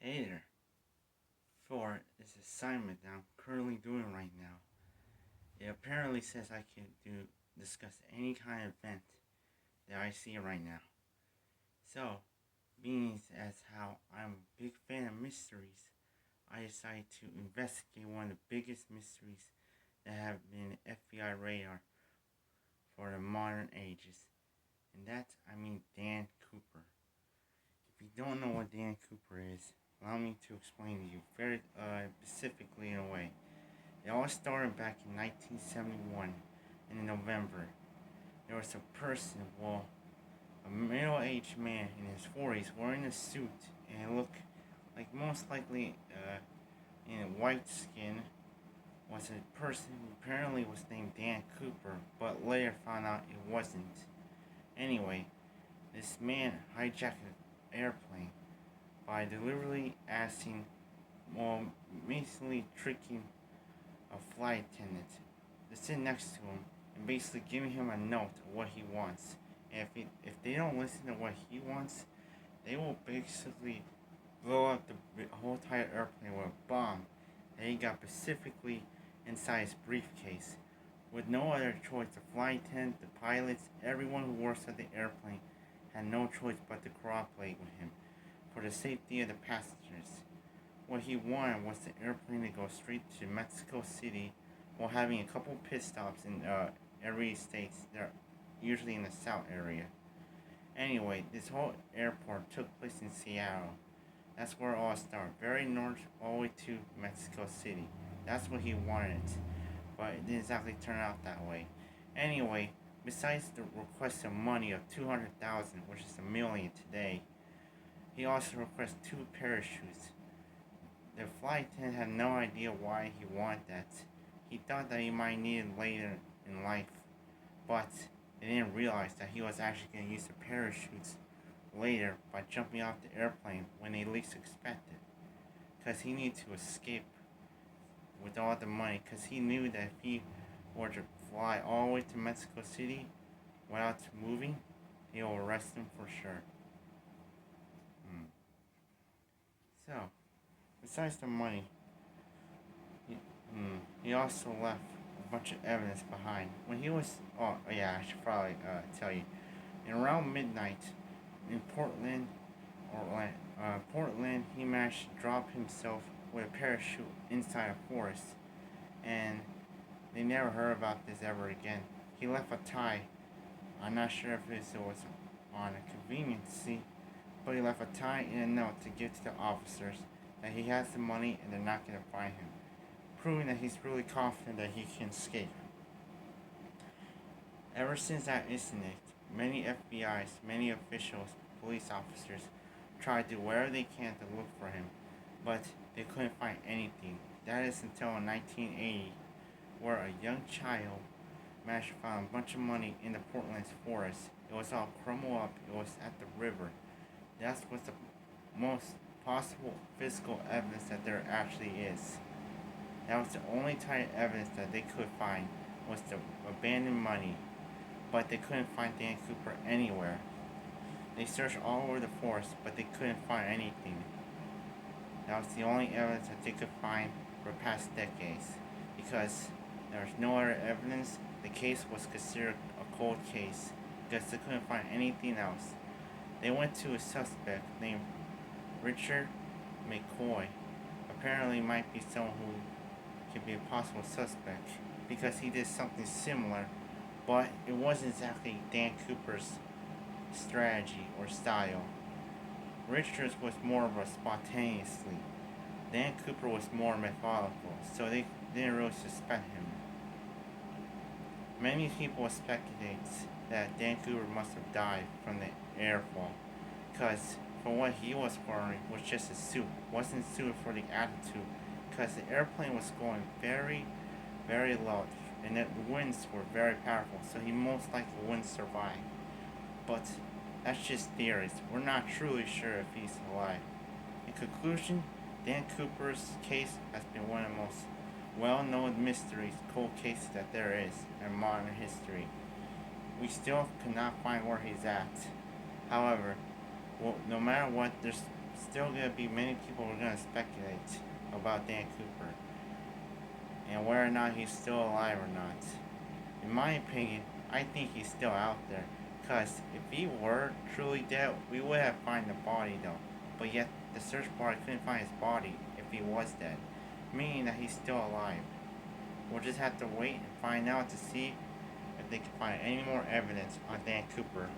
Hey there. For this assignment that I'm currently doing right now, it apparently says I can discuss any kind of event that I see right now. So, being as how I'm a big fan of mysteries, I decided to investigate one of the biggest mysteries that have been FBI radar for the modern ages. And that's, Dan Cooper. If you don't know what Dan Cooper is, allow me to explain to you very specifically in a way. It all started back in 1971 in November. There was a person, a middle-aged man in his 40s wearing a suit and looked like most likely in white skin was a person who apparently was named Dan Cooper, but later found out it wasn't. Anyway, this man hijacked an airplane by deliberately asking, basically tricking a flight attendant to sit next to him and basically giving him a note of what he wants. And if they don't listen to what he wants, they will basically blow up the whole entire airplane with a bomb that he got specifically inside his briefcase. With no other choice, the flight attendant, the pilots, everyone who works at the airplane had no choice but to cooperate with him for the safety of the passengers. What he wanted was the airplane to go straight to Mexico City while having a couple pit stops in every state. They're usually in the south area. Anyway, this whole airport took place in Seattle. That's where it all started. Very north all the way to Mexico City. That's what he wanted. But it didn't exactly turn out that way. Anyway, besides the request of money of 200,000, which is $1 million today, he also requested two parachutes. The flight attendant had no idea why he wanted that. He thought that he might need it later in life, but they didn't realize that he was actually going to use the parachutes later by jumping off the airplane when they least expected. Because he needed to escape with all the money, because he knew that if he were to fly all the way to Mexico City without moving, they will arrest him for sure. So, besides the money, he, he also left a bunch of evidence behind. When he was, oh yeah, I should probably tell you. In around midnight in Portland, he managed to drop himself with a parachute inside a forest, and they never heard about this ever again. He left a tie. I'm not sure if it was on a conveniency, but he left a tie and a note to give to the officers that he has the money and they're not going to find him, proving that he's really confident that he can escape. Ever since that incident, many FBI's, many officials, police officers tried to do whatever they can to look for him, but they couldn't find anything. That is until 1980, where a young child managed to find a bunch of money in the Portland's forest. It was all crumbled up. It was at the river. That was the most possible physical evidence that there actually is. That was the only type of evidence that they could find was the abandoned money, but they couldn't find Dan Cooper anywhere. They searched all over the forest, but they couldn't find anything. That was the only evidence that they could find for past decades, because there was no other evidence. The case was considered a cold case because they couldn't find anything else. They went to a suspect named Richard McCoy. Apparently, might be someone who could be a possible suspect because he did something similar, but it wasn't exactly Dan Cooper's strategy or style. Richards was more of a spontaneously. Dan Cooper was more methodical, so they didn't really suspect him. Many people speculate that Dan Cooper must have died from the airfall, because for what he was wearing was just a suit, wasn't suited for the altitude, because the airplane was going very, very low, and the winds were very powerful, so he most likely wouldn't survive. But that's just theories. We're not truly sure if he's alive. In conclusion, Dan Cooper's case has been one of the most well-known mysteries, cold cases that there is in modern history. We still cannot find where he's at. However, no matter what, there's still gonna be many people who are gonna speculate about Dan Cooper and whether or not he's still alive or not. In my opinion, I think he's still out there. Cause if he were truly dead, we would have found the body though. But yet the search party couldn't find his body if he was dead, meaning that he's still alive. We'll just have to wait and find out to see if they can find any more evidence on Dan Cooper.